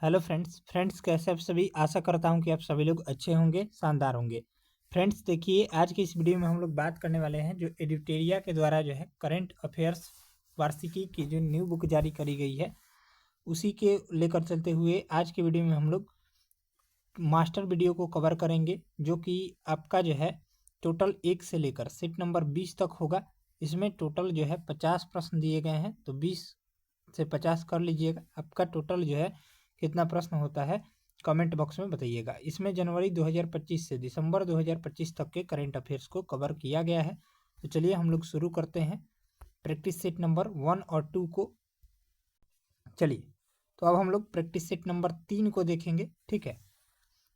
Hello friends कैसे आप सभी। आशा करता हूं कि आप सभी लोग अच्छे होंगे, शानदार होंगे। फ्रेंड्स देखिए, आज की इस वीडियो में हम लोग बात करने वाले हैं जो एडिटेरिया के द्वारा जो है करंट अफेयर्स वार्षिकी की जो न्यू बुक जारी करी गई है उसी के लेकर चलते हुए आज के वीडियो में हम लोग मास्टर वीडियो को कवर करेंगे, जो कि आपका जो है टोटल 1 से लेकर सीट नंबर 20 तक होगा। इसमें टोटल जो है 50 प्रश्न दिए गए हैं, तो 20 से 50 कर लीजिएगा। आपका टोटल जो है कितना प्रश्न होता है कमेंट बॉक्स में बताइएगा। इसमें जनवरी 2025 से दिसंबर 2025 तक के करंट अफेयर्स को कवर किया गया है। तो चलिए हम लोग शुरू करते हैं प्रैक्टिस सेट नंबर 1 और 2 को। चलिए, तो अब हम लोग प्रैक्टिस सेट नंबर 3 को देखेंगे। ठीक है,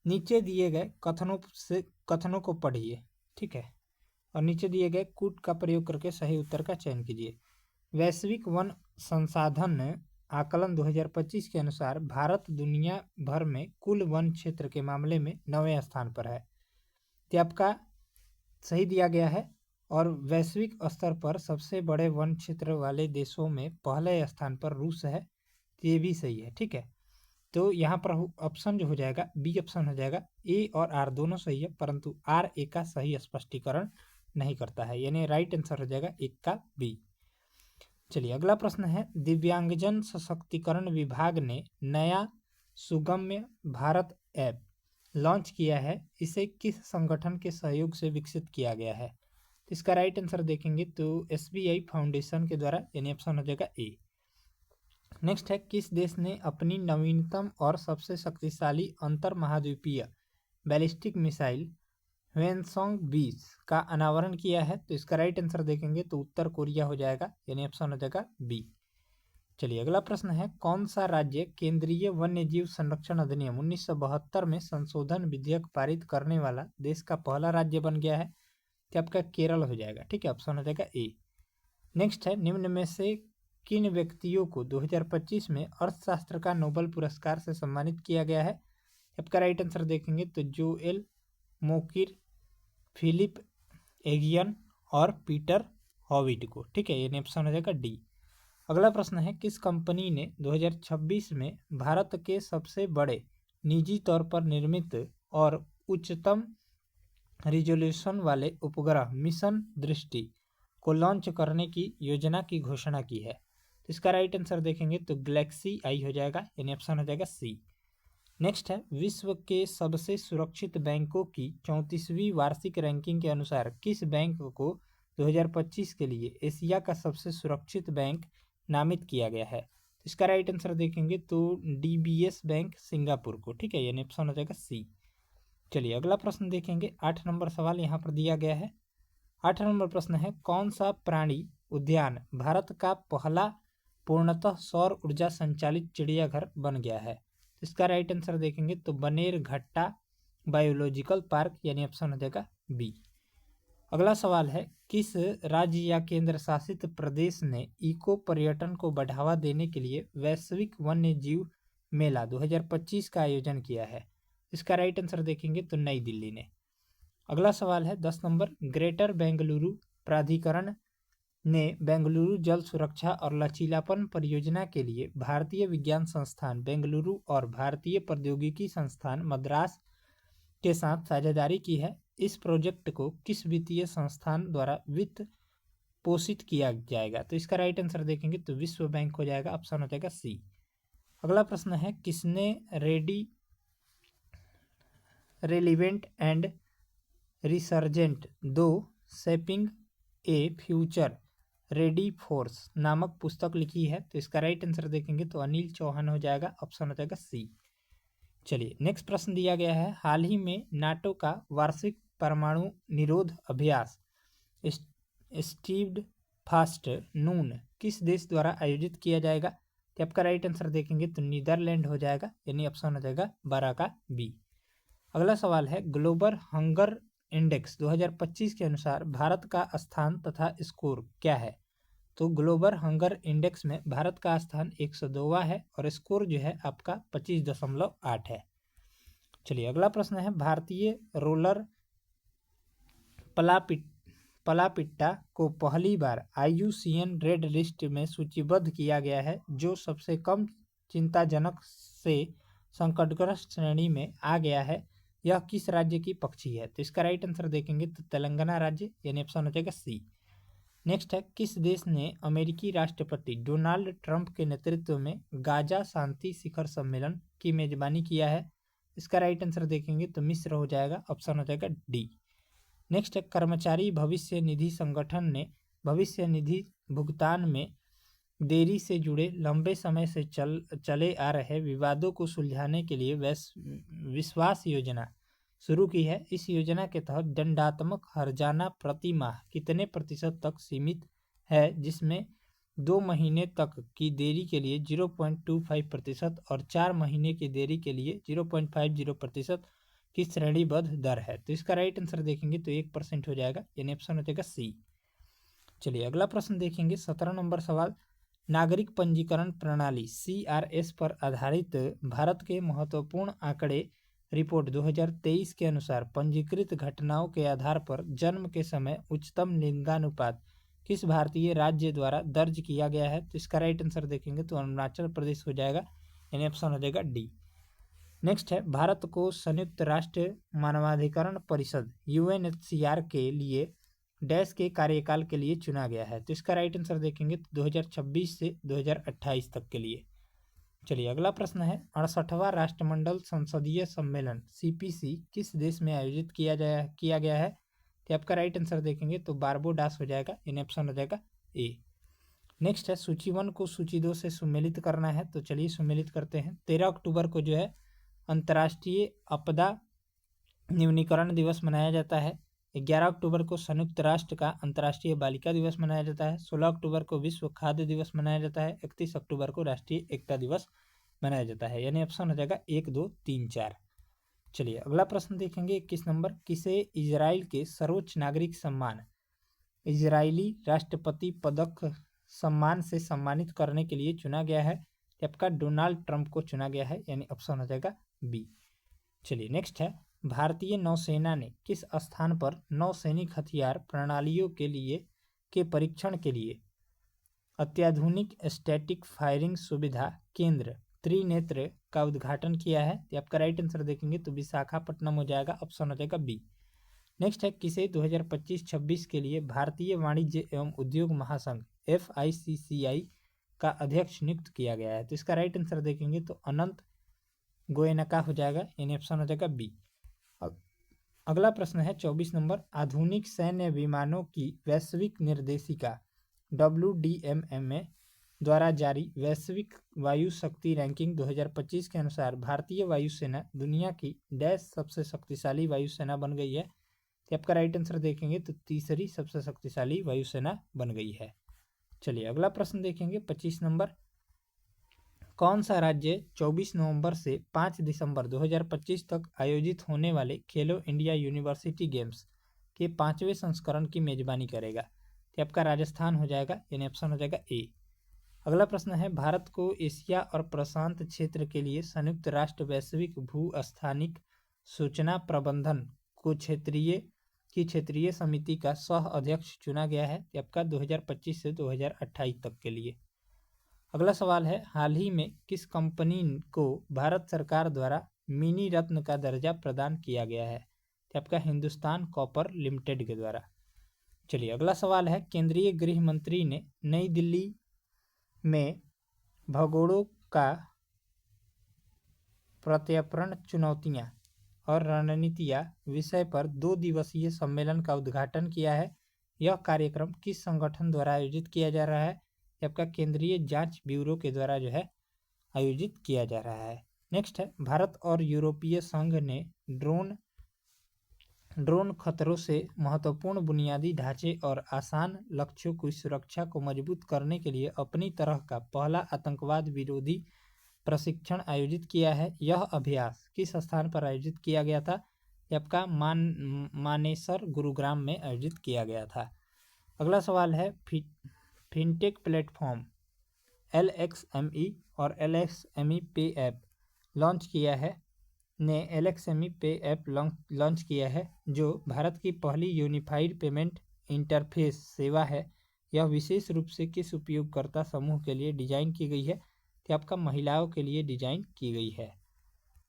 नीचे दिए गए कथनों को पढ़िए। ठीक है, और नीचे दिए गए कूट का प्रयोग करके सही उत्तर का चयन कीजिए। वैश्विक वन संसाधन आकलन 2025 के अनुसार भारत दुनिया भर में कुल वन क्षेत्र के मामले में 9वें स्थान पर है। तो आपका सही दिया गया है। और वैश्विक स्तर पर सबसे बड़े वन क्षेत्र वाले देशों में पहले स्थान पर रूस है। तो ये भी सही है। ठीक है, तो यहाँ पर ऑप्शन जो हो जाएगा बी ऑप्शन हो जाएगा। ए और आर दोनों सही है, परंतु आर ए का सही स्पष्टीकरण नहीं करता है, यानी राइट आंसर हो जाएगा एक का बी। चलिए अगला प्रश्न है, दिव्यांगजन सशक्तिकरण विभाग ने नया सुगम्य भारत ऐप लॉन्च किया है। इसे किस संगठन के सहयोग से विकसित किया गया है? तो इसका राइट आंसर देखेंगे तो SBI फाउंडेशन के द्वारा, यानी ऑप्शन हो जाएगा ए। नेक्स्ट है, किस देश ने अपनी नवीनतम और सबसे शक्तिशाली अंतर महाद्वीपीय बैलिस्टिक मिसाइल ह्वेनसोंग 20 का अनावरण किया है? तो इसका राइट आंसर देखेंगे तो उत्तर कोरिया हो जाएगा, यानी ऑप्शन हो जाएगा बी। चलिए अगला प्रश्न है, कौन सा राज्य केंद्रीय वन्य जीव संरक्षण अधिनियम 1972 में संशोधन विधेयक पारित करने वाला देश का पहला राज्य बन गया है? तो आपका केरल हो जाएगा। ठीक है, ऑप्शन हो जाएगा ए। नेक्स्ट है, निम्न में से किन व्यक्तियों को 2025 में अर्थशास्त्र का नोबेल पुरस्कार से सम्मानित किया गया है? आपका राइट आंसर देखेंगे तो जोएल मोकिर, फिलिप एगियन और पीटर हॉविट को। ठीक है, ये ऑप्शन हो जाएगा डी। अगला प्रश्न है, किस कंपनी ने 2026 में भारत के सबसे बड़े निजी तौर पर निर्मित और उच्चतम रिजोल्यूशन वाले उपग्रह मिशन दृष्टि को लॉन्च करने की योजना की घोषणा की है? तो इसका राइट आंसर देखेंगे तो गैलेक्सी आई हो जाएगा, यानी ऑप्शन हो जाएगा सी। नेक्स्ट है, विश्व के सबसे सुरक्षित बैंकों की 34वीं वार्षिक रैंकिंग के अनुसार किस बैंक को 2025 के लिए एशिया का सबसे सुरक्षित बैंक नामित किया गया है? इसका राइट आंसर देखेंगे तो DBS बैंक सिंगापुर को। ठीक है, यानी ऑप्शन हो जाएगा सी। चलिए अगला प्रश्न देखेंगे। 8 नंबर सवाल यहाँ पर दिया गया है। 8 नंबर प्रश्न है, कौन सा प्राणी उद्यान भारत का पहला पूर्णतः सौर ऊर्जा संचालित चिड़ियाघर बन गया है? इसका राइट आंसर देखेंगे तो बनेर घट्टा बायोलॉजिकल पार्क, यानी ऑप्शन हो जाएगा बी। अगला सवाल है, किस राज्य या केंद्र शासित प्रदेश ने इको पर्यटन को बढ़ावा देने के लिए वैश्विक वन्य जीव मेला 2025 का आयोजन किया है? इसका राइट आंसर देखेंगे तो नई दिल्ली ने। अगला सवाल है 10 नंबर, ग्रेटर बेंगलुरु प्राधिकरण ने बेंगलुरु जल सुरक्षा और लचीलापन परियोजना के लिए भारतीय विज्ञान संस्थान बेंगलुरु और भारतीय प्रौद्योगिकी संस्थान मद्रास के साथ साझेदारी की है। इस प्रोजेक्ट को किस वित्तीय संस्थान द्वारा वित्त पोषित किया जाएगा? तो इसका राइट आंसर देखेंगे तो विश्व बैंक हो जाएगा, ऑप्शन हो जाएगा सी। अगला प्रश्न है, किसने relevant and resurgent 2 shaping A future ready force नामक पुस्तक लिखी है? तो इसका राइट आंसर देखेंगे तो अनिल चौहान हो जाएगा, ऑप्शन हो जाएगा सी। चलिए नेक्स्ट प्रश्न दिया गया है, हाल ही में नाटो का वार्षिक परमाणु निरोध अभ्यास स्टीव्ड फास्ट नून किस देश द्वारा आयोजित किया जाएगा? तो आपका राइट आंसर देखेंगे तो नीदरलैंड हो जाएगा, यानी ऑप्शन हो जाएगा 12 का बी। अगला सवाल है, ग्लोबल हंगर इंडेक्स 2025 के अनुसार भारत का स्थान तथा स्कोर क्या है? तो ग्लोबल हंगर इंडेक्स में भारत का स्थान 102वां है और स्कोर जो है आपका 25.8 है। चलिए अगला प्रश्न है, भारतीय रोलर पलापिट्टा को पहली बार IUCN रेड लिस्ट में सूचीबद्ध किया गया है, जो सबसे कम चिंताजनक से संकटग्रस्त श्रेणी में आ गया है, यह किस राज्य की पक्षी है? तो इसका राइट आंसर देखेंगे तो तेलंगाना राज्य, यानी ऑप्शन हो जाएगा सी। नेक्स्ट है, किस देश ने अमेरिकी राष्ट्रपति डोनाल्ड ट्रंप के नेतृत्व में गाजा शांति शिखर सम्मेलन की मेजबानी किया है? इसका राइट आंसर देखेंगे तो मिस्र हो जाएगा, ऑप्शन हो जाएगा डी। नेक्स्ट है, कर्मचारी भविष्य निधि संगठन ने भविष्य निधि भुगतान में देरी से जुड़े लंबे समय से चले आ रहे विवादों को सुलझाने के लिए विश्वास योजना शुरू की है। इस योजना के तहत दंडात्मक हर्जाना प्रति माह कितने प्रतिशत तक सीमित है, जिसमें 2 महीने तक की देरी के लिए 0.25% और 4 महीने की देरी के लिए 0.50% की श्रेणीबद्ध दर है? तो इसका राइट आंसर देखेंगे तो 1% हो जाएगा, यानी ऑप्शन हो जाएगा सी। चलिए अगला प्रश्न देखेंगे, 17 नंबर सवाल। नागरिक पंजीकरण प्रणाली CRS पर आधारित भारत के महत्वपूर्ण आंकड़े रिपोर्ट 2023 के अनुसार पंजीकृत घटनाओं के आधार पर जन्म के समय उच्चतम लिंगानुपात किस भारतीय राज्य द्वारा दर्ज किया गया है? तो इसका राइट आंसर देखेंगे तो अरुणाचल प्रदेश हो जाएगा, यानी ऑप्शन हो जाएगा डी। नेक्स्ट है, भारत को संयुक्त राष्ट्र मानवाधिकरण परिषद UNHCR के लिए डैश के कार्यकाल के लिए चुना गया है? तो इसका राइट आंसर देखेंगे तो 2026 से 2028 तक के लिए। चलिए अगला प्रश्न है, 68वां राष्ट्रमंडल संसदीय सम्मेलन CPC किस देश में आयोजित किया गया है? तो आपका राइट आंसर देखेंगे तो बारबोडास हो जाएगा, यानी ऑप्शन हो जाएगा ए। नेक्स्ट है, सूची 1 को सूची 2 से सुमेलित करना है, तो चलिए सुमेलित करते हैं। 13 अक्टूबर को जो है अंतर्राष्ट्रीय आपदा न्यूनीकरण दिवस मनाया जाता है। 11 अक्टूबर को संयुक्त राष्ट्र का अंतर्राष्ट्रीय बालिका दिवस मनाया जाता है। 16 अक्टूबर को विश्व खाद्य दिवस मनाया जाता है। 31 अक्टूबर को राष्ट्रीय एकता दिवस मनाया जाता है, यानी ऑप्शन हो जाएगा 1, 2, 3, 4। चलिए अगला प्रश्न देखेंगे, 21 नंबर। किसे इजराइल के सर्वोच्च नागरिक सम्मान इजरायली राष्ट्रपति पदक सम्मान से सम्मानित करने के लिए चुना गया है? आपका डोनाल्ड ट्रंप को चुना गया है, यानी ऑप्शन हो जाएगा बी। चलिए नेक्स्ट है, भारतीय नौसेना ने किस स्थान पर नौसैनिक हथियार प्रणालियों के परीक्षण के लिए अत्याधुनिक स्टैटिक फायरिंग सुविधा केंद्र त्रिनेत्र का उद्घाटन किया है? तो आपका राइट आंसर देखेंगे तो विशाखापट्टनम हो जाएगा, ऑप्शन हो जाएगा बी। नेक्स्ट है, किसे 2025-26 के लिए भारतीय वाणिज्य एवं उद्योग महासंघ FICCI का अध्यक्ष नियुक्त किया गया है? तो इसका राइट आंसर देखेंगे तो अनंत गोयनका हो जाएगा, यानी ऑप्शन हो जाएगा बी। अगला प्रश्न है 24 नंबर। आधुनिक सैन्य विमानों की वैश्विक निर्देशिका WDMMA द्वारा जारी वैश्विक वायु शक्ति रैंकिंग 2025 के अनुसार भारतीय वायुसेना दुनिया की डैश सबसे शक्तिशाली वायुसेना बन गई है? तो आपका राइट आंसर देखेंगे तो तीसरी सबसे शक्तिशाली वायुसेना बन गई है। चलिए अगला प्रश्न देखेंगे 25 नंबर। कौन सा राज्य 24 नवंबर से 5 दिसंबर 2025 तक आयोजित होने वाले खेलो इंडिया यूनिवर्सिटी गेम्स के 5वें संस्करण की मेजबानी करेगा? तो आपका राजस्थान हो जाएगा, यानी ऑप्शन हो जाएगा ए। अगला प्रश्न है, भारत को एशिया और प्रशांत क्षेत्र के लिए संयुक्त राष्ट्र वैश्विक भूस्थानिक सूचना प्रबंधन को क्षेत्रीय समिति का सह अध्यक्ष चुना गया है? तो आपका 2025 से 2028 तक के लिए। अगला सवाल है, हाल ही में किस कंपनी को भारत सरकार द्वारा मिनी रत्न का दर्जा प्रदान किया गया है? तो आपका हिंदुस्तान कॉपर लिमिटेड के द्वारा। चलिए अगला सवाल है, केंद्रीय गृह मंत्री ने नई दिल्ली में भगोड़ों का प्रत्यर्पण चुनौतियां और रणनीतियां विषय पर 2 दिवसीय सम्मेलन का उद्घाटन किया है। यह कार्यक्रम किस संगठन द्वारा आयोजित किया जा रहा है? आपका केंद्रीय जांच ब्यूरो के द्वारा जो है आयोजित किया जा रहा है। नेक्स्ट है, भारत और यूरोपीय संघ ने ड्रोन खतरों से महत्वपूर्ण बुनियादी ढांचे और आसान लक्ष्यों की सुरक्षा को मजबूत करने के लिए अपनी तरह का पहला आतंकवाद विरोधी प्रशिक्षण आयोजित किया है। यह अभ्यास किस स्थान पर आयोजित किया गया था? आपका मानेसर गुरुग्राम में आयोजित किया गया था। अगला सवाल है, फिनटेक प्लेटफॉर्म LXME और LXME पे ऐप लॉन्च किया है जो भारत की पहली यूनिफाइड पेमेंट इंटरफेस सेवा है। यह विशेष रूप से किस उपयोगकर्ता समूह के लिए डिजाइन की गई है? कि आपका महिलाओं के लिए डिजाइन की गई है।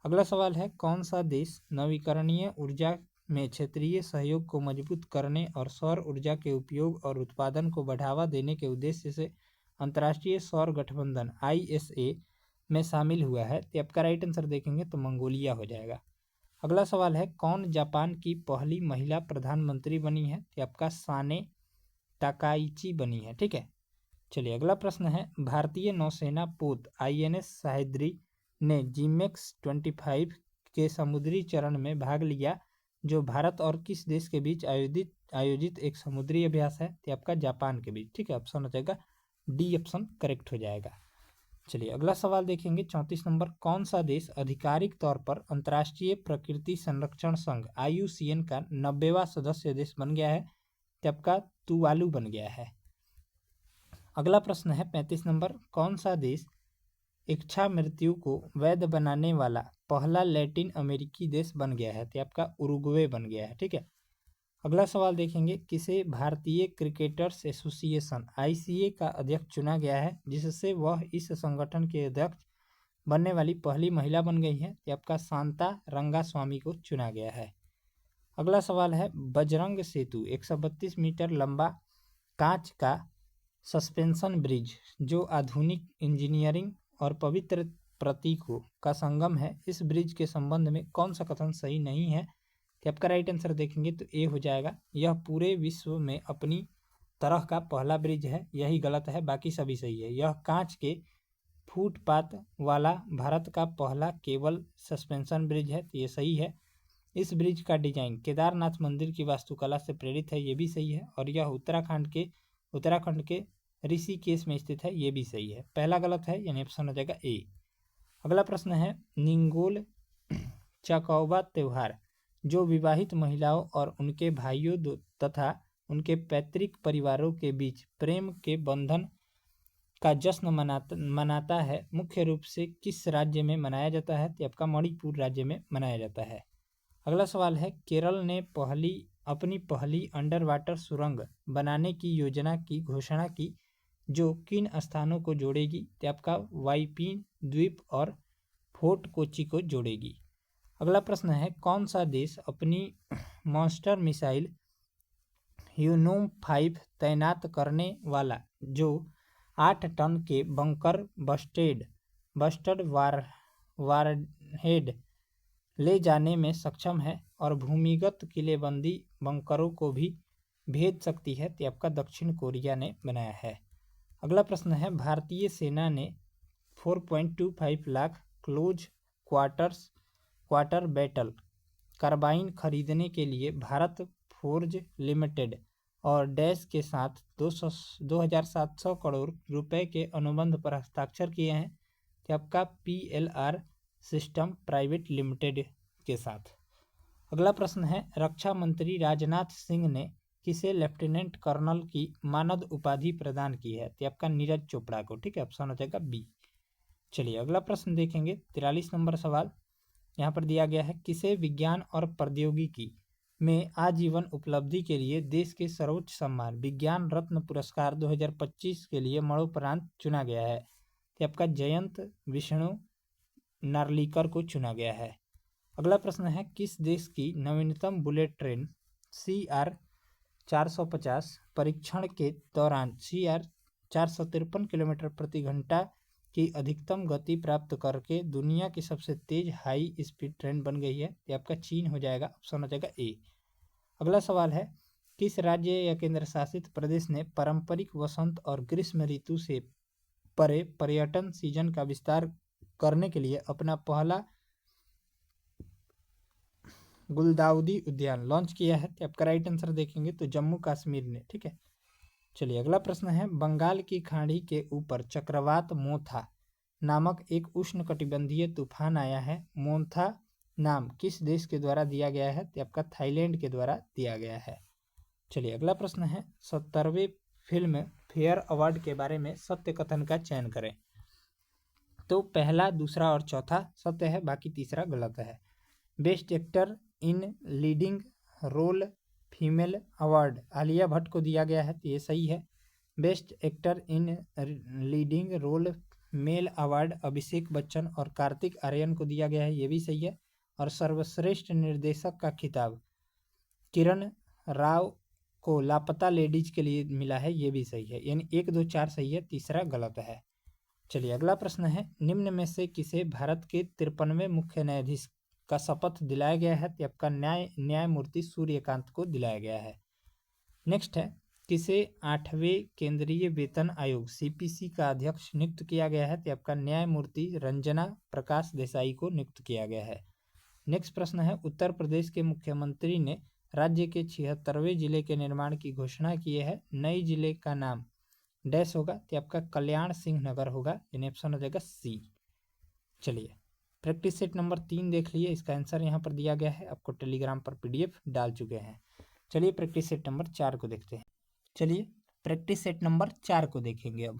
अगला सवाल है, कौन सा देश नवीकरणीय ऊर्जा में क्षेत्रीय सहयोग को मजबूत करने और सौर ऊर्जा के उपयोग और उत्पादन को बढ़ावा देने के उद्देश्य से अंतर्राष्ट्रीय सौर गठबंधन ISA में शामिल हुआ है? तो आपका राइट आंसर देखेंगे तो मंगोलिया हो जाएगा। अगला सवाल है, कौन जापान की पहली महिला प्रधानमंत्री बनी है? तो आपका साने ताकाइची बनी है। ठीक है, चलिए अगला प्रश्न है, भारतीय नौसेना पोत INS सह्याद्री ने GMEX 25 के समुद्री चरण में भाग लिया, जो भारत और किस देश के बीच आयोजित एक समुद्री अभ्यास है? तो आपका जापान के बीच। ठीक है, ऑप्शन हो जाएगा डी ऑप्शन करेक्ट हो जाएगा। चलिए अगला सवाल देखेंगे 34 नंबर, कौन सा देश आधिकारिक तौर पर अंतर्राष्ट्रीय प्रकृति संरक्षण संघ IUCN का 90वां सदस्य देश बन गया है? तो आपका तुवालू बन गया है। अगला प्रश्न है 35 नंबर, कौन सा देश इच्छा मृत्यु को वैध बनाने वाला पहला लैटिन अमेरिकी देश बन गया है? तो आपका उरुग्वे बन गया है। ठीक है, अगला सवाल देखेंगे, किसे भारतीय क्रिकेटर्स एसोसिएशन ICA का अध्यक्ष चुना गया है, जिससे वह इस संगठन के अध्यक्ष बनने वाली पहली महिला बन गई है? तो आपका शांता रंगास्वामी को चुना गया है। अगला सवाल है, बजरंग सेतु 132 मीटर लंबा कांच का सस्पेंशन ब्रिज जो आधुनिक इंजीनियरिंग और पवित्र प्रतीकों का संगम है, इस ब्रिज के संबंध में कौन सा कथन सही नहीं है? कि आपका राइट आंसर देखेंगे तो ए हो जाएगा, यह पूरे विश्व में अपनी तरह का पहला ब्रिज है, यही गलत है, बाकी सभी सही है। यह कांच के फुटपाथ वाला भारत का पहला केबल सस्पेंशन ब्रिज है, तो ये सही है। इस ब्रिज का डिजाइन केदारनाथ मंदिर की वास्तुकला से प्रेरित है, ये भी सही है। और यह उत्तराखंड के ऋषिकेश में स्थित है, ये भी सही है। पहला गलत है, यानी ऑप्शन हो जाएगा ए। अगला प्रश्न है, निंगोल चकौवा त्योहार जो विवाहित महिलाओं और उनके भाइयों तथा उनके पैतृक परिवारों के बीच प्रेम के बंधन का जश्न मनाता है, मुख्य रूप से किस राज्य में मनाया जाता है? तो आपका मणिपुर राज्य में मनाया जाता है। अगला सवाल है, केरल ने अपनी पहली अंडर वाटर सुरंग बनाने की योजना की घोषणा की, जो किन स्थानों को जोड़ेगी? तो आपका वाइपिन द्वीप और फोर्ट कोची को जोड़ेगी। अगला प्रश्न है, कौन सा देश अपनी मॉन्स्टर मिसाइल ह्यूनोम 5 तैनात करने वाला जो 8 टन के बंकर बस्टर्ड वारहेड ले जाने में सक्षम है और भूमिगत किलेबंदी बंकरों को भी भेज सकती है? तो आपका दक्षिण कोरिया ने बनाया है। अगला प्रश्न है, भारतीय सेना ने 4.25 lakh close quarter battle carbine खरीदने के लिए भारत फोर्ज लिमिटेड और डैश के साथ 2,700 करोड़ रुपए के अनुबंध पर हस्ताक्षर किए हैं? कि आपका PLR सिस्टम प्राइवेट लिमिटेड के साथ। अगला प्रश्न है, रक्षा मंत्री राजनाथ सिंह ने किसे लेफ्टिनेंट कर्नल की मानद उपाधि प्रदान की है? तो आपका नीरज चोपड़ा को। ठीक है, ऑप्शन हो जाएगा बी। चलिए अगला प्रश्न देखेंगे 43 नंबर सवाल यहाँ पर दिया गया है, किसे विज्ञान और प्रौद्योगिकी में आजीवन उपलब्धि के लिए देश के सर्वोच्च सम्मान विज्ञान रत्न पुरस्कार 2025 के लिए मरणोपरांत चुना गया है? तो आपका जयंत विष्णु नार्लिकर को चुना गया है। अगला प्रश्न है, किस देश की नवीनतम बुलेट ट्रेन CR 450 परीक्षण के दौरान CR 453 किलोमीटर प्रति घंटा की अधिकतम गति प्राप्त करके दुनिया की सबसे तेज हाई स्पीड ट्रेन बन गई है? ये आपका चीन हो जाएगा, ऑप्शन हो जाएगा ए। अगला सवाल है, किस राज्य या केंद्र शासित प्रदेश ने पारंपरिक वसंत और ग्रीष्म ऋतु से परे पर्यटन सीजन का विस्तार करने के लिए अपना पहला गुलदाउदी उद्यान लॉन्च किया है? तो आपका राइट आंसर देखेंगे तो जम्मू कश्मीर ने। ठीक है, चलिए अगला प्रश्न है, बंगाल की खाड़ी के ऊपर चक्रवात मोथा नामक एक उष्णकटिबंधीय तूफान आया है, मोथा नाम किस देश के द्वारा दिया गया है? तो आपका थाईलैंड के द्वारा दिया गया है। चलिए अगला प्रश्न है, 70वें फिल्म फेयर अवार्ड के बारे में सत्य कथन का चयन करें। तो पहला, दूसरा और चौथा सत्य है, बाकी तीसरा गलत है। Best actor in leading role female award Alia Bhatt को दिया गया है, तो ये सही है। Best actor in leading role male award Abhishek Bachchan और कार्तिक आर्यन को दिया गया है, ये भी सही है। और सर्वश्रेष्ठ निर्देशक का खिताब किरण राव को लापता लेडीज के लिए मिला है, ये भी सही है। यानी 1, 2, 4 सही है, तीसरा गलत है। चलिए अगला प्रश्न है, निम्न में से किसे भारत के 53वें मुख्य न्यायाधीश का शपथ दिलाया गया है? तो आपका न्यायमूर्ति सूर्यकांत को दिलाया गया है। नेक्स्ट है, किसे 8वें केंद्रीय वेतन आयोग सीपीसी का अध्यक्ष नियुक्त किया गया है? तो आपका न्यायमूर्ति रंजना प्रकाश देसाई को नियुक्त किया गया है। नेक्स्ट प्रश्न है, उत्तर प्रदेश के मुख्यमंत्री ने राज्य के 76वें जिले के निर्माण की घोषणा की है। नए जिले का नाम डैश होगा, तो आपका कल्याण सिंह नगर होगा, यानी ऑप्शन हो जाएगा सी। चलिए प्रैक्टिस सेट नंबर 3 देख लिए, इसका आंसर यहाँ पर दिया गया है, आपको टेलीग्राम पर पीडीएफ डाल चुके हैं। चलिए प्रैक्टिस सेट नंबर 4 को देखते हैं। चलिए प्रैक्टिस सेट नंबर 4 को देखेंगे अब।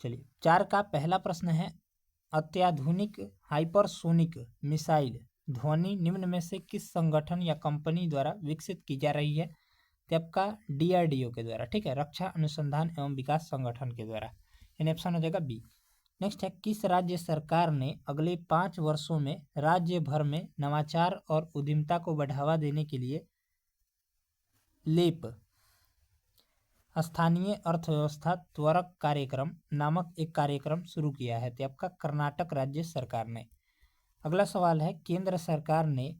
चलिए 4 का पहला प्रश्न है, अत्याधुनिक हाइपरसोनिक मिसाइल ध्वनि निम्न में से किस संगठन या कंपनी द्वारा विकसित की जा रही है? तो आपका डीआरडीओ के द्वारा, ठीक है, रक्षा अनुसंधान एवं विकास संगठन के द्वारा, यानी ऑप्शन हो जाएगा बी। नेक्स्ट है, किस राज्य सरकार ने अगले 5 वर्षों में राज्य भर में नवाचार और उद्यमिता को बढ़ावा देने के लिए लेप स्थानीय अर्थव्यवस्था त्वरक कार्यक्रम नामक एक कार्यक्रम शुरू किया है? तो आपका कर्नाटक राज्य सरकार ने। अगला सवाल है, केंद्र सरकार ने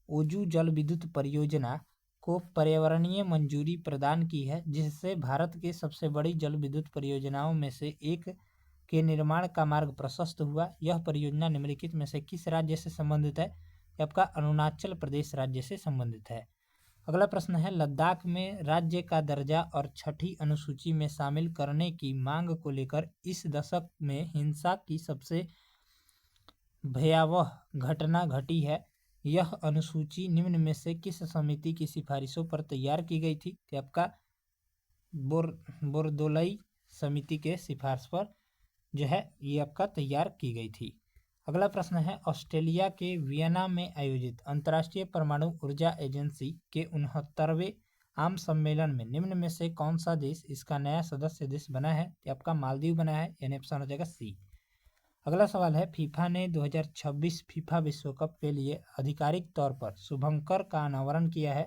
ओजू जल विद्युत परियोजना को पर्यावरणीय मंजूरी प्रदान की है, जिससे भारत के सबसे बड़ी जल विद्युत परियोजनाओं में से एक के निर्माण का मार्ग प्रशस्त हुआ। यह परियोजना निम्नलिखित में से किस राज्य से संबंधित है? आपका अरुणाचल प्रदेश राज्य से संबंधित है। अगला प्रश्न है, लद्दाख में राज्य का दर्जा और 6ठी अनुसूची में शामिल करने की मांग को लेकर इस दशक में हिंसा की सबसे भयावह घटना घटी है। यह अनुसूची निम्न में से किस समिति की सिफारिशों पर तैयार की गई थी? तो आपका बोरदोलई समिति के सिफारिश पर जो है ये आपका तैयार की गई थी। अगला प्रश्न है, ऑस्ट्रेलिया के वियना में आयोजित अंतर्राष्ट्रीय परमाणु ऊर्जा एजेंसी के 69वें आम सम्मेलन में निम्न में से कौन सा देश इसका नया सदस्य देश बना है? तो आपका मालदीव बना है, यानी ऑप्शन हो जाएगा सी। अगला सवाल है, फीफा ने 2026 फीफा विश्व कप के लिए आधिकारिक तौर पर शुभंकर का अनावरण किया है।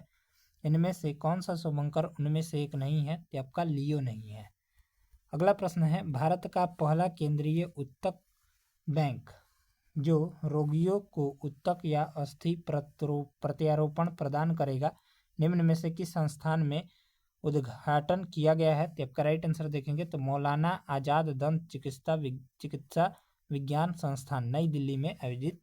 इनमें से कौन सा शुभंकर उनमें से एक नहीं है? तो आपका लियो नहीं है। अगला प्रश्न है, भारत का पहला केंद्रीय ऊतक बैंक जो रोगियों को ऊतक या अस्थि प्रत्यारोपण प्रदान करेगा, निम्न में से किस संस्थान में उद्घाटन किया गया है? तो आपका राइट आंसर देखेंगे तो मौलाना आजाद दंत चिकित्सा विज्ञान संस्थान नई दिल्ली में आयोजित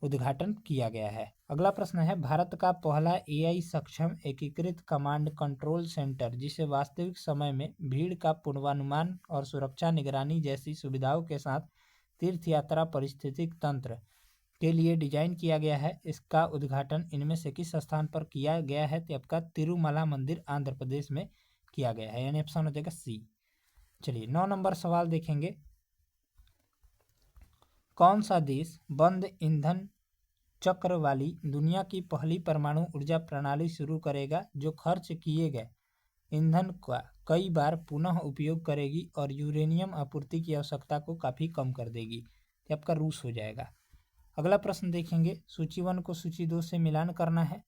उद्घाटन किया गया है। अगला प्रश्न है, भारत का पहला एआई सक्षम एकीकृत कमांड कंट्रोल सेंटर जिसे वास्तविक समय में भीड़ का पूर्वानुमान और सुरक्षा निगरानी जैसी सुविधाओं के साथ तीर्थ यात्रा पारिस्थितिक तंत्र के लिए डिजाइन किया गया है, इसका उद्घाटन इनमें से किस स्थान पर किया गया है? तो आपका तिरुमला मंदिर आंध्र प्रदेश में किया गया है, यानी ऑप्शन हो जाएगा सी। चलिए 9 नंबर सवाल देखेंगे, कौन सा देश बंद ईंधन चक्र वाली दुनिया की पहली परमाणु ऊर्जा प्रणाली शुरू करेगा जो खर्च किए गए ईंधन का कई बार पुनः उपयोग करेगी और यूरेनियम आपूर्ति की आवश्यकता को काफ़ी कम कर देगी? तो आपका रूस हो जाएगा। अगला प्रश्न देखेंगे, सूची 1 को सूची 2 से मिलान करना है,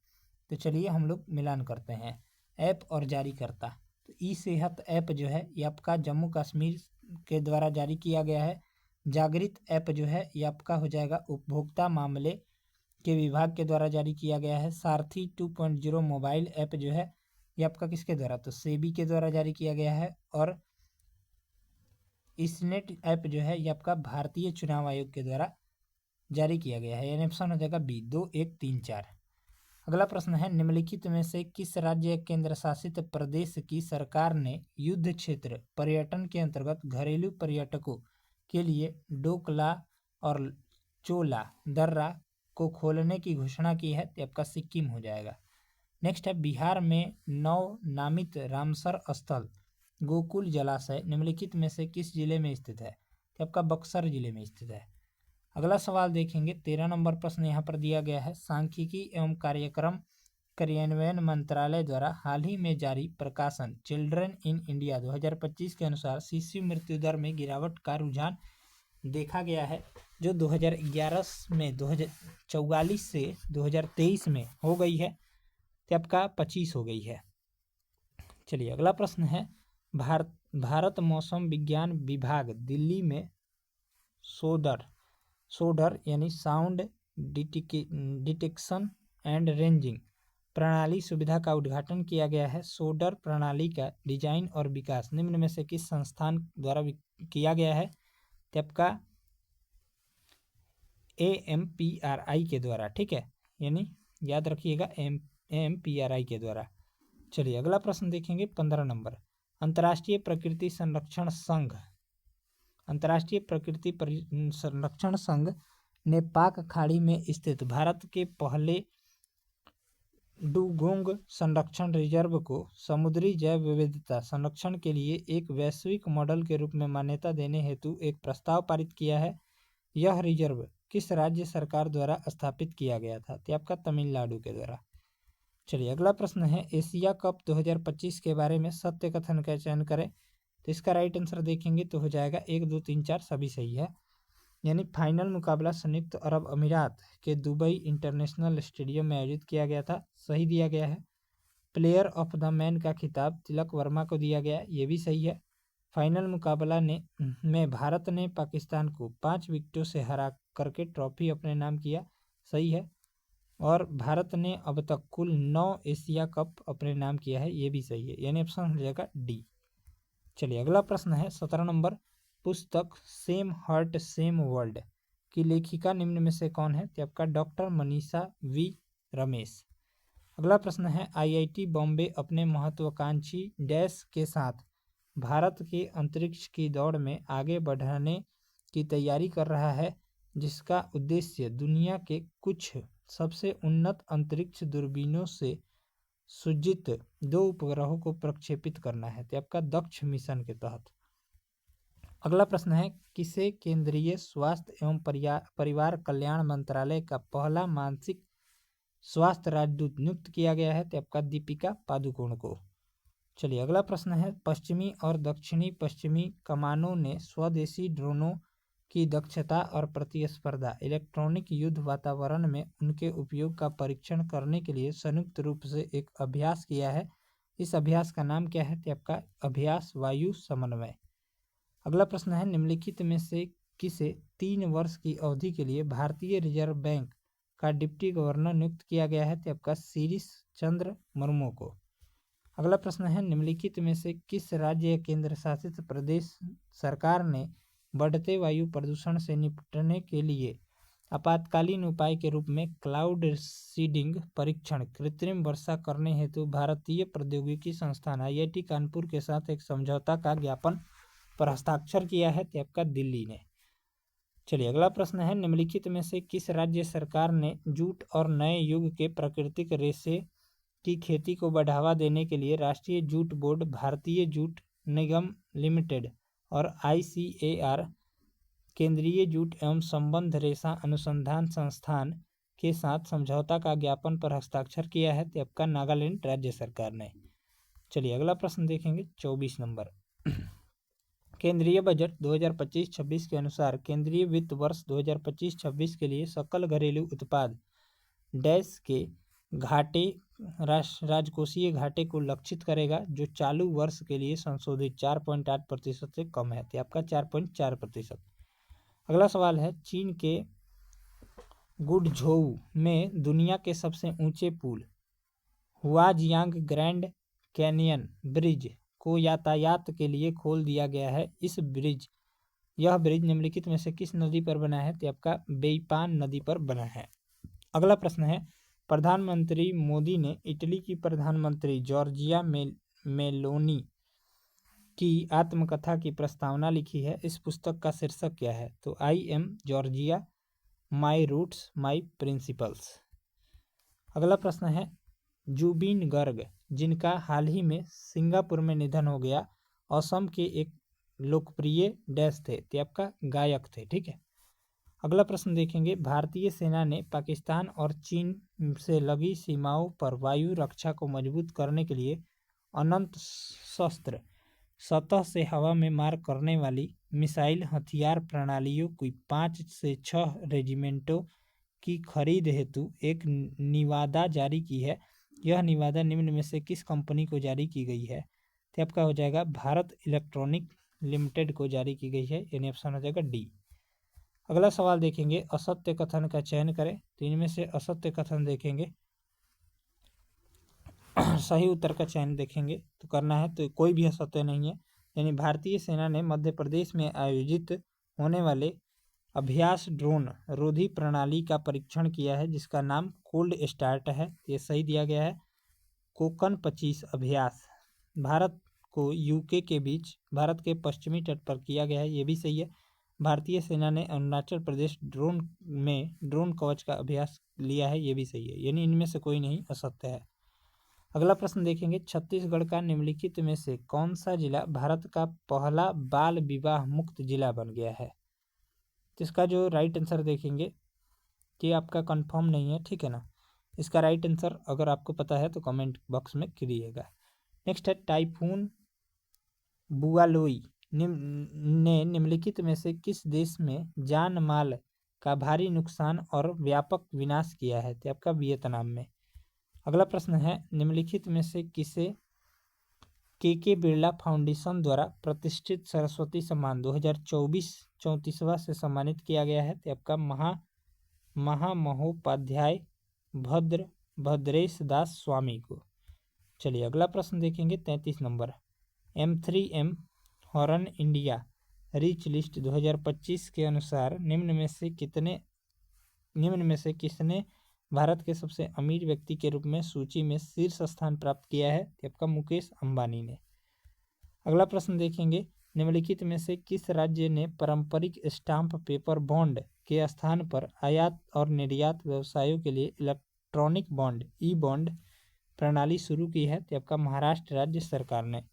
तो चलिए हम लोग मिलान करते हैं। ऐप और जारीकर्ता, तो ई सेहत ऐप जो है ये आपका जम्मू कश्मीर के द्वारा जारी किया गया है। जागृत ऐप जो है ये आपका हो जाएगा उपभोक्ता मामले के विभाग के द्वारा जारी किया गया है। सारथी 2.0 मोबाइल ऐप जो है ये आपका किसके द्वारा? तो सेबी के द्वारा जारी किया गया है। और इसनेट ऐप जो है ये आपका भारतीय चुनाव आयोग के द्वारा जारी किया गया है, यानी ऑप्शन हो जाएगा बी 2, 1, 3, 4। अगला प्रश्न है, निम्नलिखित में से किस राज्य केंद्र शासित प्रदेश की सरकार ने युद्ध क्षेत्र पर्यटन के अंतर्गत घरेलू पर्यटकों के लिए डोकला और चोला दर्रा को खोलने की घोषणा की है? तो आपका सिक्किम हो जाएगा। नेक्स्ट है, बिहार में नव नामित रामसर स्थल गोकुल जलाशय निम्नलिखित में से किस जिले में स्थित है? तो आपका बक्सर जिले में स्थित है। अगला सवाल देखेंगे, 13 नंबर प्रश्न यहाँ पर दिया गया है, सांख्यिकी एवं कार्यक्रम कार्यान्वयन मंत्रालय द्वारा हाल ही में जारी प्रकाशन चिल्ड्रन इन इंडिया 2025 के अनुसार शिशु मृत्यु दर में गिरावट का रुझान देखा गया है, जो 2011 में 2044 से 2023 में हो गई है, तब का 25 हो गई है। चलिए अगला प्रश्न है, भारत मौसम विज्ञान विभाग दिल्ली में सोडर यानी साउंड डिटेक्शन एंड रेंजिंग प्रणाली सुविधा का उद्घाटन किया गया है। सोडर प्रणाली का डिजाइन और विकास निम्न में से किस संस्थान द्वारा किया गया है? तब का AMPRI के द्वारा, ठीक है, यानी याद रखिएगा AMPRI के द्वारा। चलिए अगला प्रश्न देखेंगे 15 नंबर। अंतर्राष्ट्रीय प्रकृति संरक्षण संघ ने पाक खाड़ी में स्थित भारत के पहले डुगोंग संरक्षण रिजर्व को समुद्री जैव विविधता संरक्षण के लिए एक वैश्विक मॉडल के रूप में मान्यता देने हेतु एक प्रस्ताव पारित किया है। यह रिजर्व किस राज्य सरकार द्वारा स्थापित किया गया था? तो आपका तमिलनाडु के द्वारा। चलिए अगला प्रश्न है, एशिया कप 2025 के बारे में सत्य कथन का चयन करें। तो इसका राइट आंसर देखेंगे तो हो जाएगा 1, 2, 3, 4 सभी सही है। यानी फाइनल मुकाबला संयुक्त अरब अमीरात के दुबई इंटरनेशनल स्टेडियम में आयोजित किया गया था, सही दिया गया है। प्लेयर ऑफ द मैन का खिताब तिलक वर्मा को दिया गया, ये भी सही है। फाइनल मुकाबला में भारत ने पाकिस्तान को 5 विकेटों से हरा करके ट्रॉफी अपने नाम किया, सही है। और भारत ने अब तक कुल 9 एशिया कप अपने नाम किया है, ये भी सही है, यानी ऑप्शन हो जाएगा डी। चलिए अगला प्रश्न है 17 नंबर। पुस्तक सेम हार्ट सेम वर्ल्ड की लेखिका निम्न में से कौन है? तो आपका डॉक्टर मनीषा वी रमेश। अगला प्रश्न है, IIT बॉम्बे अपने महत्वाकांक्षी डैश के साथ भारत के अंतरिक्ष की दौड़ में आगे बढ़ने की तैयारी कर रहा है, जिसका उद्देश्य दुनिया के कुछ सबसे उन्नत अंतरिक्ष दूरबीनों से सुसज्जित 2 उपग्रहों को प्रक्षेपित करना है। तो आपका दक्ष मिशन के तहत। अगला प्रश्न है, किसे केंद्रीय स्वास्थ्य एवं परिवार कल्याण मंत्रालय का पहला मानसिक स्वास्थ्य राजदूत नियुक्त किया गया है? तो आपका दीपिका पादुकोण को। चलिए अगला प्रश्न है, पश्चिमी और दक्षिणी पश्चिमी कमानों ने स्वदेशी ड्रोनों की दक्षता और प्रतिस्पर्धा इलेक्ट्रॉनिक युद्ध वातावरण में उनके उपयोग का परीक्षण करने के लिए संयुक्त रूप से एक अभ्यास किया है। इस अभ्यास का नाम क्या है? तो आपका अभ्यास वायु समन्वय। अगला प्रश्न है, निम्नलिखित में से किसे 3 वर्ष की अवधि के लिए भारतीय रिजर्व बैंक का डिप्टी गवर्नर नियुक्त किया गया है? तो आपका शिरीष चंद्र मुर्मू को। अगला प्रश्न है, निम्नलिखित में से किस राज्य या केंद्र शासित प्रदेश सरकार ने बढ़ते वायु प्रदूषण से निपटने के लिए आपातकालीन उपाय के रूप में क्लाउड सीडिंग परीक्षण कृत्रिम वर्षा करने हेतु भारतीय प्रौद्योगिकी संस्थान IIT कानपुर के साथ एक समझौता का ज्ञापन पर हस्ताक्षर किया है? तो आपका दिल्ली ने। चलिए अगला प्रश्न है, निम्नलिखित में से किस राज्य सरकार ने जूट और नए युग के प्राकृतिक रेशे की खेती को बढ़ावा देने के लिए राष्ट्रीय जूट बोर्ड, भारतीय जूट निगम लिमिटेड और ICAR केंद्रीय जूट एवं संबंध रेशा अनुसंधान संस्थान के साथ समझौता का ज्ञापन पर हस्ताक्षर किया है? तो आपका नागालैंड राज्य सरकार ने। चलिए अगला प्रश्न देखेंगे 24 नंबर। केंद्रीय बजट 2025-26 के अनुसार केंद्रीय वित्त वर्ष 2025-26 के लिए सकल घरेलू उत्पाद डैश के घाटे राजकोषीय घाटे को लक्षित करेगा, जो चालू वर्ष के लिए संशोधित 4.8% से कम है। तो आपका 4.4%। अगला सवाल है, चीन के गुडझोउ में दुनिया के सबसे ऊंचे पुल हुआजियांग ग्रैंड कैनियन ब्रिज को यातायात के लिए खोल दिया गया है। यह ब्रिज निम्नलिखित में से किस नदी पर बना है? तो आपका बेईपान नदी पर बना है। अगला प्रश्न है, प्रधानमंत्री मोदी ने इटली की प्रधानमंत्री जॉर्जिया मेलोनी की आत्मकथा की प्रस्तावना लिखी है। इस पुस्तक का शीर्षक क्या है? तो I am Georgia, my roots my principles. अगला प्रश्न है, जुबिन गर्ग जिनका हाल ही में सिंगापुर में निधन हो गया, असम के एक लोकप्रिय डैश थे? तो आपका गायक थे, ठीक है। अगला प्रश्न देखेंगे, भारतीय सेना ने पाकिस्तान और चीन से लगी सीमाओं पर वायु रक्षा को मजबूत करने के लिए अनंत शस्त्र सतह से हवा में मार करने वाली मिसाइल हथियार प्रणालियों की 5 से 6 रेजिमेंटों की खरीद हेतु एक निविदा जारी की है। यह निविदा निम्न में से किस कंपनी को जारी की गई है? तो आपका हो जाएगा भारत इलेक्ट्रॉनिक लिमिटेड को जारी की गई है, यानी ऑप्शन हो जाएगा डी। अगला सवाल देखेंगे, असत्य कथन का चयन करें। तो इनमें से असत्य कथन देखेंगे, सही उत्तर का चयन देखेंगे तो करना है, तो कोई भी असत्य नहीं है। यानी भारतीय सेना ने मध्य प्रदेश में आयोजित होने वाले अभ्यास ड्रोन रोधी प्रणाली का परीक्षण किया है, जिसका नाम कोल्ड स्टार्ट है। ये सही दिया गया है। कोकन 25 अभ्यास भारत को यूके के बीच भारत के पश्चिमी तट पर किया गया है, ये भी सही है। भारतीय सेना ने अरुणाचल प्रदेश ड्रोन कवच का अभ्यास लिया है, ये भी सही है। यानी इनमें से कोई नहीं असत्य है। अगला प्रश्न देखेंगे, छत्तीसगढ़ का निम्नलिखित में से कौन सा जिला भारत का पहला बाल विवाह मुक्त जिला बन गया है? तो इसका जो राइट आंसर देखेंगे कि आपका कंफर्म नहीं है, ठीक है ना। इसका राइट आंसर अगर आपको पता है तो कमेंट बॉक्स में करिएगा। नेक्स्ट है, टाइफून बुआलोई ने निम्नलिखित में से किस देश में जान माल का भारी नुकसान और व्यापक विनाश किया है? तो आपका वियतनाम में। अगला प्रश्न है, निम्नलिखित में से किसे के बिरला फाउंडेशन द्वारा प्रतिष्ठित सरस्वती सम्मान 2024 34वां से सम्मानित किया गया है? तो आपका महामहोपाध्याय भद्रेश दास स्वामी को। चलिए अगला प्रश्न देखेंगे, 33 number, M3M horn India rich list 2025 के अनुसार निम्न में से किसने भारत के सबसे अमीर व्यक्ति के रूप में सूची में शीर्ष स्थान प्राप्त किया है? आपका मुकेश अंबानी ने। अगला प्रश्न देखेंगे, निम्नलिखित में से किस राज्य ने पारंपरिक स्टाम्प पेपर बॉन्ड के स्थान पर आयात और निर्यात व्यवसायों के लिए इलेक्ट्रॉनिक बॉन्ड ई बॉन्ड प्रणाली शुरू की है? तो आपका महाराष्ट्र राज्य सरकार ने।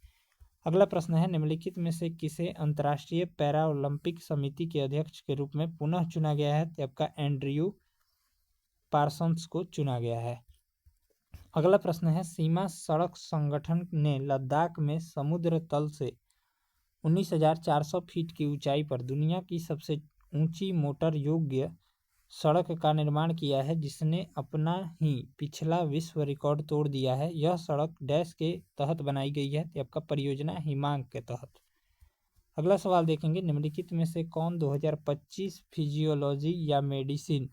अगला प्रश्न है, निम्नलिखित में से किसे अंतर्राष्ट्रीय पैरा ओलंपिक समिति के अध्यक्ष के रूप में पुनः चुना गया है? तो आपका एंड्रयू पार्सन्स को चुना गया है। अगला प्रश्न है, सीमा सड़क संगठन ने लद्दाख में समुद्र तल से 19,400 फीट की ऊंचाई पर दुनिया की सबसे ऊंची मोटर योग्य सड़क का निर्माण किया है, जिसने अपना ही पिछला विश्व रिकॉर्ड तोड़ दिया है। यह सड़क डैश के तहत बनाई गई है? तो आपका परियोजना हिमांक के तहत। अगला सवाल देखेंगे, निम्नलिखित में से कौन 2025 फिजियोलॉजी या मेडिसिन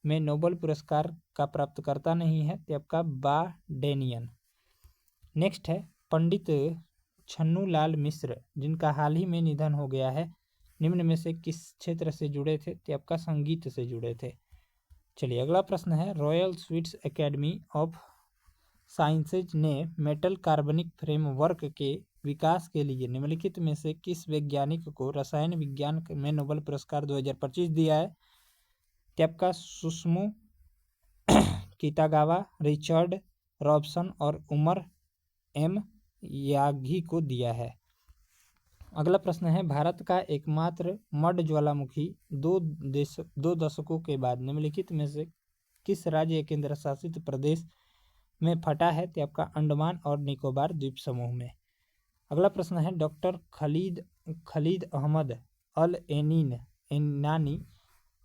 में नोबेल पुरस्कार का प्राप्तकर्ता नहीं है? तो आपका बाडेनियन। नेक्स्ट है, पंडित छन्नूलाल मिश्र, जिनका हाल ही में निधन हो गया है, निम्न में से किस क्षेत्र से जुड़े थे? तो आपका संगीत से जुड़े थे। चलिए अगला प्रश्न है, royal sweets academy of sciences ने मेटल कार्बनिक फ्रेमवर्क के विकास के लिए निम्नलिखित में से किस वैज्ञानिक को रसायन विज्ञान में नोबेल पुरस्कार 2025 दिया है? तो आपका सुसुमो कितागावा, रिचर्ड रॉबसन और उमर एम यागी को दिया है। अगला प्रश्न है, भारत का एकमात्र मड ज्वालामुखी दो दशकों के बाद निम्नलिखित में से किस राज्य केंद्र शासित प्रदेश में फटा है? तो आपका अंडमान और निकोबार द्वीप समूह में। अगला प्रश्न है, डॉक्टर खलीद अहमद अल एनानी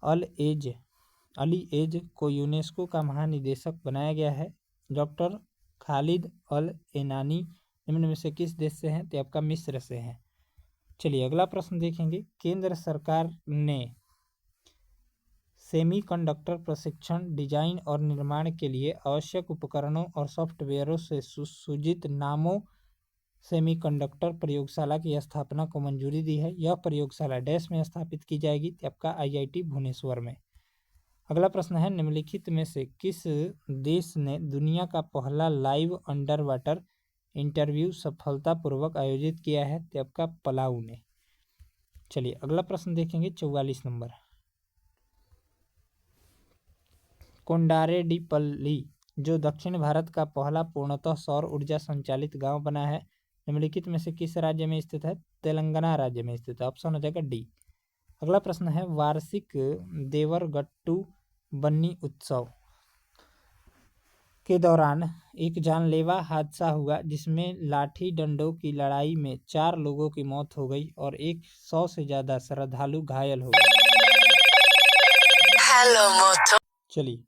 अली एज को यूनेस्को का महानिदेशक बनाया गया है। डॉक्टर खालिद अल एनानी निम्न में से किस देश से हैं? तो आपका मिस्र से हैं। चलिए अगला प्रश्न देखेंगे, केंद्र सरकार ने सेमीकंडक्टर प्रशिक्षण, डिजाइन और निर्माण के लिए आवश्यक उपकरणों और सॉफ्टवेयरों से सुसज्जित नामो सेमीकंडक्टर प्रयोगशाला की स्थापना को मंजूरी दी है। यह प्रयोगशाला डैश में स्थापित की जाएगी? तो आपका IIT भुवनेश्वर में। अगला प्रश्न है, निम्नलिखित में से किस देश ने दुनिया का पहला लाइव अंडर वाटर इंटरव्यू सफलतापूर्वक आयोजित किया है? तो आपका पलाऊ ने। चलिए अगला प्रश्न देखेंगे, 44 नंबर, कोंडारेड्डीपल्ली जो दक्षिण भारत का पहला पूर्णतः सौर ऊर्जा संचालित गांव बना है, निम्नलिखित में से किस राज्य में स्थित है? तेलंगाना राज्य में स्थित है। ऑप्शन हो जाएगा डी। अगला प्रश्न है वार्षिक देवरगट्टू बन्नी उत्सव के दौरान एक जानलेवा हादसा हुआ जिसमें लाठी डंडों की लड़ाई में 4 लोगों की मौत हो गई और 100 से ज्यादा श्रद्धालु घायल हो गए। चलिए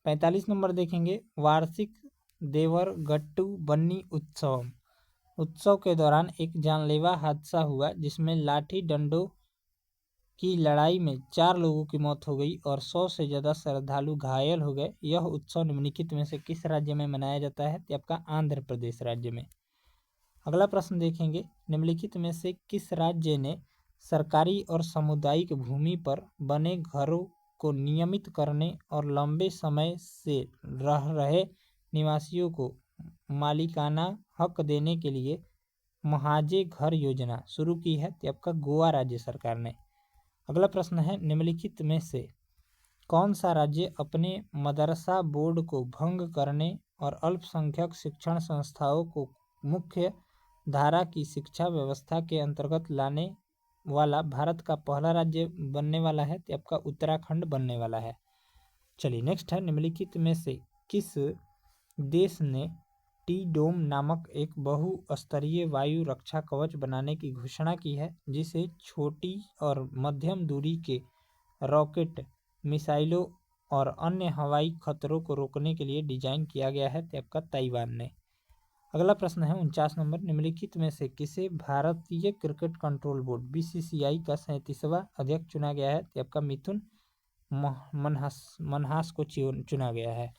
45 नंबर देखेंगे। वार्षिक देवरगट्टू बन्नी उत्सव के दौरान एक जानलेवा हादसा हुआ जिसमें लाठी डंडों की लड़ाई में 4 लोगों की मौत हो गई और 100 से ज्यादा श्रद्धालु घायल हो गए। यह उत्सव निम्नलिखित में से किस राज्य में मनाया जाता है? तो आपका आंध्र प्रदेश राज्य में। अगला प्रश्न देखेंगे। निम्नलिखित में से किस राज्य ने सरकारी और सामुदायिक भूमि पर बने घरों को नियमित करने और लंबे समय से रह रहे निवासियों को मालिकाना हक देने के लिए मुआवजे घर योजना शुरू की है? तो आपका गोवा राज्य सरकार ने। अगला प्रश्न है। निम्नलिखित में से कौन सा राज्य अपने मदरसा बोर्ड को भंग करने और अल्पसंख्यक शिक्षण संस्थाओं को मुख्य धारा की शिक्षा व्यवस्था के अंतर्गत लाने वाला भारत का पहला राज्य बनने वाला है? तो आपका उत्तराखंड बनने वाला है। चलिए नेक्स्ट है। निम्नलिखित में से किस देश ने टी-डोम नामक एक बहुस्तरीय वायु रक्षा कवच बनाने की घोषणा की है जिसे छोटी और मध्यम दूरी के रॉकेट, मिसाइलों और अन्य हवाई खतरों को रोकने के लिए डिजाइन किया गया है? तो आपका ताइवान ने। अगला प्रश्न है 49 नंबर। निम्नलिखित में से किसे भारतीय क्रिकेट कंट्रोल बोर्ड BCCI का 37वां अध्यक्ष चुना गया है? तो आपका मिथुन मनहास को चुना गया है।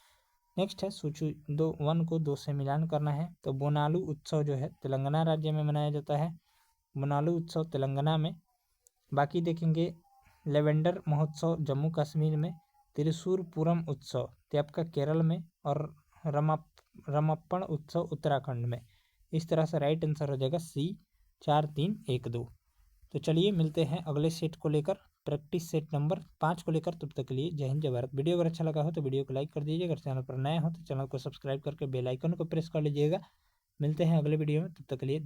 नेक्स्ट है सूची 1 को 2 से मिलान करना है। तो बोनालू उत्सव जो है तेलंगाना राज्य में मनाया जाता है। बोनालू उत्सव तेलंगाना में। बाकी देखेंगे लेवेंडर महोत्सव जम्मू कश्मीर में। त्रिशूरपुरम उत्सव तो आपका केरल में और रमप्पन उत्सव उत्तराखंड में। इस तरह से राइट आंसर हो जाएगा C 4 3 1 2। तो चलिए मिलते हैं अगले सेट को लेकर, प्रैक्टिस सेट नंबर 5 को लेकर। तब तक के लिए जय हिंद जय भारत। वीडियो अगर अच्छा लगा हो तो वीडियो को लाइक कर दीजिए। अगर चैनल पर नए हो तो चैनल को सब्सक्राइब करके बेल आइकन को प्रेस कर लीजिएगा। मिलते हैं अगले वीडियो में, तब तक के लिए।